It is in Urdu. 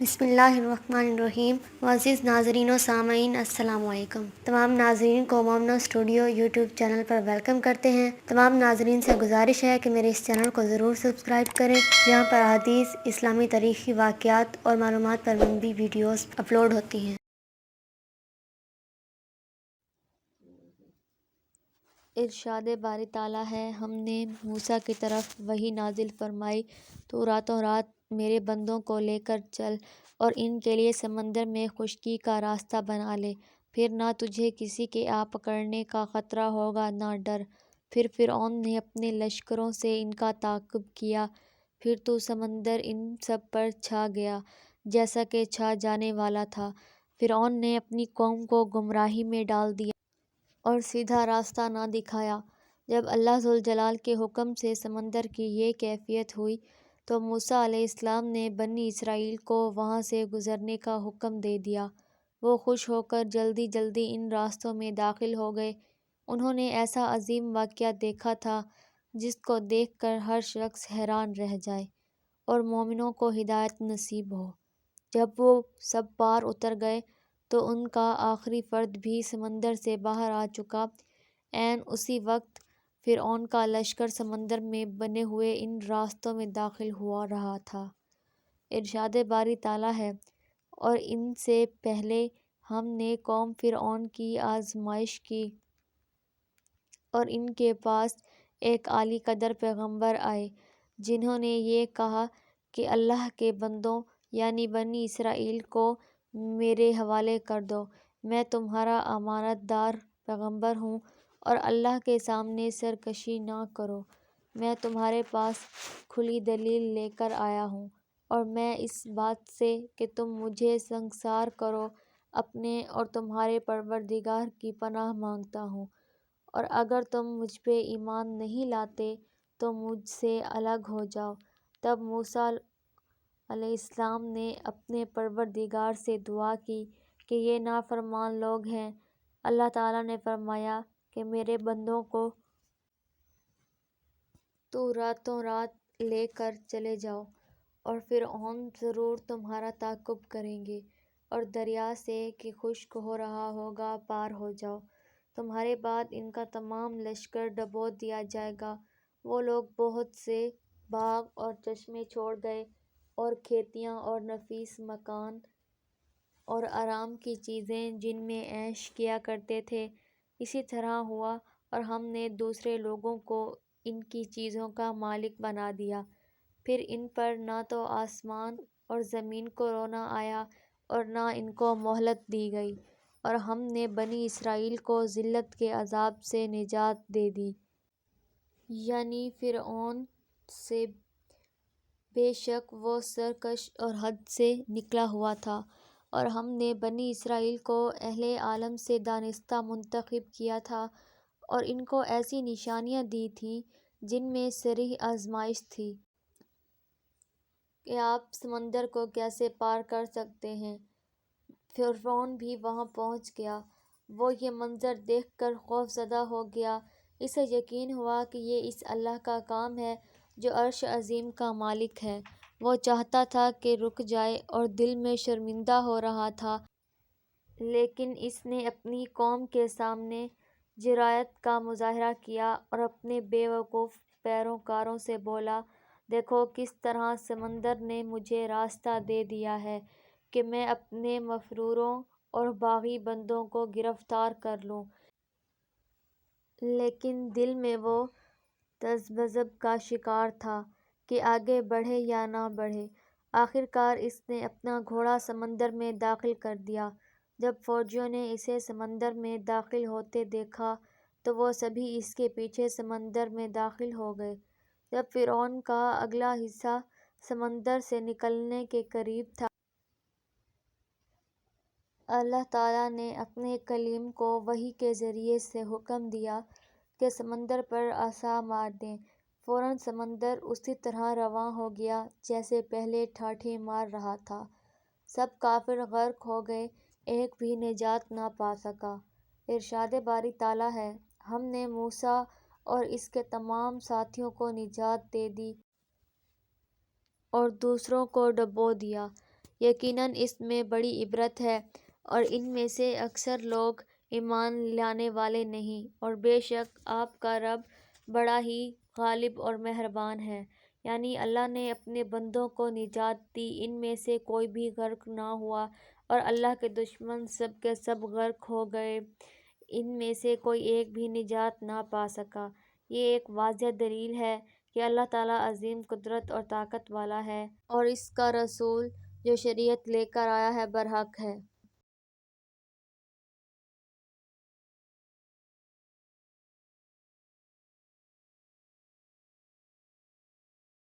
بسم اللہ الرحمن الرحیم۔ معزز ناظرین و سامعین، السلام علیکم۔ تمام ناظرین کو مومنو اسٹوڈیو یوٹیوب چینل پر ویلکم کرتے ہیں۔ تمام ناظرین سے گزارش ہے کہ میرے اس چینل کو ضرور سبسکرائب کریں، جہاں پر احادیث، اسلامی تاریخی واقعات اور معلومات پر مبنی ویڈیوز اپلوڈ ہوتی ہیں۔ ارشاد باری تعالیٰ ہے، ہم نے موسیٰ کی طرف وحی نازل فرمائی تو راتوں رات میرے بندوں کو لے کر چل اور ان کے لیے سمندر میں خشکی کا راستہ بنا لے، پھر نہ تجھے کسی کے آ پکڑنے کا خطرہ ہوگا نہ ڈر۔ پھر فرعون نے اپنے لشکروں سے ان کا تعاقب کیا، پھر تو سمندر ان سب پر چھا گیا جیسا کہ چھا جانے والا تھا۔ فرعون نے اپنی قوم کو گمراہی میں ڈال دیا اور سیدھا راستہ نہ دکھایا۔ جب اللہ ذوالجلال کے حکم سے سمندر کی یہ کیفیت ہوئی تو موسیٰ علیہ السلام نے بنی اسرائیل کو وہاں سے گزرنے کا حکم دے دیا۔ وہ خوش ہو کر جلدی جلدی ان راستوں میں داخل ہو گئے۔ انہوں نے ایسا عظیم واقعہ دیکھا تھا جس کو دیکھ کر ہر شخص حیران رہ جائے اور مومنوں کو ہدایت نصیب ہو۔ جب وہ سب پار اتر گئے تو ان کا آخری فرد بھی سمندر سے باہر آ چکا۔ عین اسی وقت فرعون کا لشکر سمندر میں بنے ہوئے ان راستوں میں داخل ہو رہا تھا۔ ارشاد باری تعالیٰ ہے، اور ان سے پہلے ہم نے قوم فرعون کی آزمائش کی اور ان کے پاس ایک عالی قدر پیغمبر آئے جنہوں نے یہ کہا کہ اللہ کے بندوں یعنی بنی اسرائیل کو میرے حوالے کر دو، میں تمہارا امانت دار پیغمبر ہوں اور اللہ کے سامنے سرکشی نہ کرو۔ میں تمہارے پاس کھلی دلیل لے کر آیا ہوں اور میں اس بات سے کہ تم مجھے سنگسار کرو اپنے اور تمہارے پروردگار کی پناہ مانگتا ہوں، اور اگر تم مجھ پہ ایمان نہیں لاتے تو مجھ سے الگ ہو جاؤ۔ تب موسیٰ علیہ السلام نے اپنے پروردگار سے دعا کی کہ یہ نافرمان لوگ ہیں۔ اللہ تعالیٰ نے فرمایا کہ میرے بندوں کو تو راتوں رات لے کر چلے جاؤ، اور فرعون ضرور تمہارا تعاقب کریں گے، اور دریا سے کہ خشک ہو رہا ہوگا پار ہو جاؤ۔ تمہارے بعد ان کا تمام لشکر ڈبو دیا جائے گا۔ وہ لوگ بہت سے باغ اور چشمے چھوڑ گئے اور کھیتیاں اور نفیس مکان اور آرام کی چیزیں جن میں عیش کیا کرتے تھے۔ اسی طرح ہوا اور ہم نے دوسرے لوگوں کو ان کی چیزوں کا مالک بنا دیا۔ پھر ان پر نہ تو آسمان اور زمین کو رونا آیا اور نہ ان کو مہلت دی گئی، اور ہم نے بنی اسرائیل کو ذلت کے عذاب سے نجات دے دی، یعنی فرعون سے۔ بے شک وہ سرکش اور حد سے نکلا ہوا تھا، اور ہم نے بنی اسرائیل کو اہل عالم سے دانستہ منتخب کیا تھا اور ان کو ایسی نشانیاں دی تھیں جن میں صریح آزمائش تھی کہ آپ سمندر کو کیسے پار کر سکتے ہیں۔ فرعون بھی وہاں پہنچ گیا۔ وہ یہ منظر دیکھ کر خوف زدہ ہو گیا۔ اسے یقین ہوا کہ یہ اس اللہ کا کام ہے جو عرش عظیم کا مالک ہے۔ وہ چاہتا تھا کہ رک جائے اور دل میں شرمندہ ہو رہا تھا، لیکن اس نے اپنی قوم کے سامنے جرأت کا مظاہرہ کیا اور اپنے بے وقوف پیروکاروں سے بولا، دیکھو کس طرح سمندر نے مجھے راستہ دے دیا ہے کہ میں اپنے مفروروں اور باغی بندوں کو گرفتار کر لوں۔ لیکن دل میں وہ تذبذب کا شکار تھا کہ آگے بڑھے یا نہ بڑھے۔ آخر کار اس نے اپنا گھوڑا سمندر میں داخل کر دیا۔ جب فوجیوں نے اسے سمندر میں داخل ہوتے دیکھا تو وہ سبھی اس کے پیچھے سمندر میں داخل ہو گئے۔ جب فرعون کا اگلا حصہ سمندر سے نکلنے کے قریب تھا، اللہ تعالیٰ نے اپنے کلیم کو وحی کے ذریعے سے حکم دیا کہ سمندر پر عصا مار دیں۔ فوراً سمندر اسی طرح رواں ہو گیا جیسے پہلے ٹھاٹھیں مار رہا تھا۔ سب کافر غرق ہو گئے، ایک بھی نجات نہ پا سکا۔ ارشاد باری تعالیٰ ہے، ہم نے موسیٰ اور اس کے تمام ساتھیوں کو نجات دے دی اور دوسروں کو ڈبو دیا۔ یقیناً اس میں بڑی عبرت ہے، اور ان میں سے اکثر لوگ ایمان لانے والے نہیں۔ اور بے شک آپ کا رب بڑا ہی غالب اور مہربان ہے۔ یعنی اللہ نے اپنے بندوں کو نجات دی، ان میں سے کوئی بھی غرق نہ ہوا، اور اللہ کے دشمن سب کے سب غرق ہو گئے، ان میں سے کوئی ایک بھی نجات نہ پا سکا۔ یہ ایک واضح دلیل ہے کہ اللہ تعالیٰ عظیم قدرت اور طاقت والا ہے، اور اس کا رسول جو شریعت لے کر آیا ہے برحق ہے۔